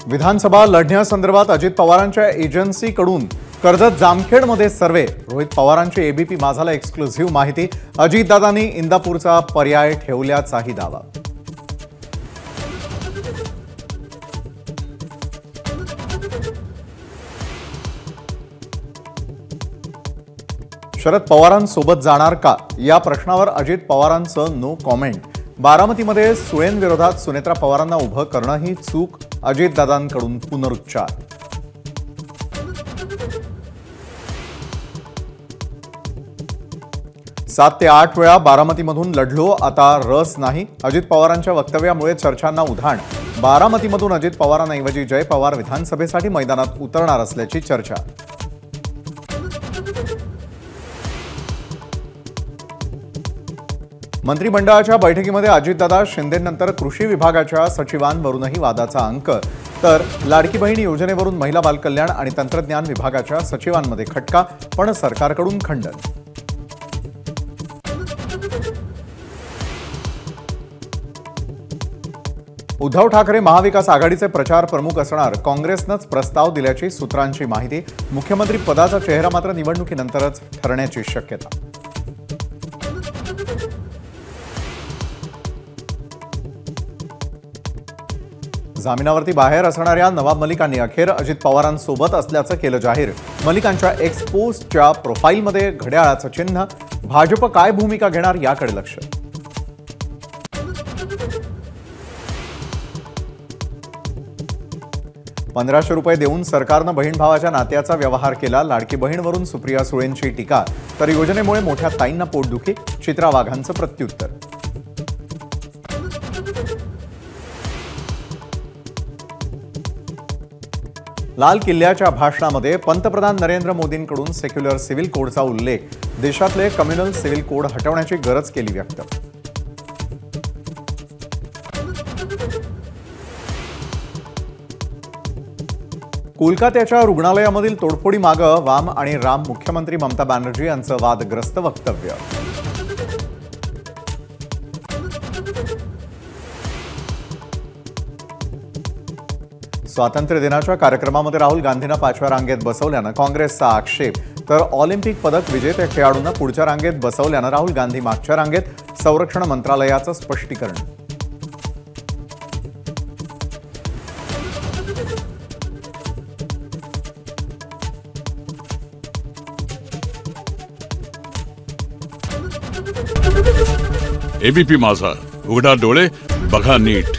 विधानसभा लढण्यासंदर्भात अजित पवारांच्या एजन्सीकडून कर्जत जामखेडमध्ये सर्वे। रोहित पवारांची एबीपी माझाला एक्सक्लुझिव्ह माहिती। अजितदादांनी इंदापूरचा पर्याय ठेवल्याचाही दावा। शरद पवारांसोबत जाणार का या प्रश्नावर अजित पवारांचं नो कॉमेंट। बारामतीमध्ये सुळेंविरोधात सुनेत्रा पवारांना उभं करणं ही चूक, अजितदादांकडून पुनरुच्चार। सात ते 8 वेळा बारामतीमधून लढलो, आता रस नाही। अजित पवारांच्या वक्तव्यामुळे चर्चांना उधाण। बारामतीमधून अजित पवारांऐवजी जय पवार विधानसभेसाठी मैदानात उतरणार असल्याची चर्चा। मंत्रिमंडळाच्या बैठकीमध्ये अजितदादा शिंदेनंतर कृषी विभागाच्या सचिवांवरूनही वादाचा अंक, तर लाडकी बहीण योजनेवरून महिला बालकल्याण आणि तंत्रज्ञान विभागाच्या सचिवांमध्ये खटका, पण सरकारकडून खंडन। उद्धव ठाकरे महाविकास आघाडीचे प्रचार प्रमुख असणार, काँग्रेसनंच प्रस्ताव दिल्याची सूत्रांची माहिती। मुख्यमंत्री पदाचा चेहरा मात्र निवडणुकीनंतरच ठरण्याची शक्यता। जामिनावरती बाहेर असणाऱ्या नवाब मलिकांनी अखेर अजित पवारांसोबत असल्याचं केलं जाहीर। मलिकांच्या एक्स पोस्टच्या प्रोफाईलमध्ये घड्याळाचं चिन्ह। भाजप काय भूमिका घेणार याकडे लक्ष। ₹1500 देऊन सरकारनं बहीण भावाच्या नात्याचा व्यवहार केला। लाडकी बहीणवरून सुप्रिया सुळेंची टीका, तर योजनेमुळे मोठ्या ताईंना पोटदुखी। चित्रा वाघांचं प्रत्युत्तर। लाल किल्ल्याच्या भाषणामध्ये पंतप्रधान नरेंद्र मोदींकडून सेक्युलर सिव्हिल कोडचा उल्लेख। देशातले कम्युनल सिव्हिल कोड हटवण्याची गरज केली व्यक्त। कोलकात्याच्या रुग्णालयामधील तोडफोडीमागे वाम आणि राम, मुख्यमंत्री ममता बॅनर्जी यांचं वादग्रस्त वक्तव्य। स्वातंत्र्य दिनाच्या कार्यक्रमामध्ये राहुल गांधींना 5व्या रांगेत बसवल्यानं काँग्रेसचा आक्षेप, तर ऑलिम्पिक पदक विजेत्या खेळाडूंना पुढच्या रांगेत बसवल्यानं राहुल गांधी मागच्या रांगेत। संरक्षण मंत्रालयाचं स्पष्टीकरण। एबीपी माझा, उघडा डोळे बघा नीट।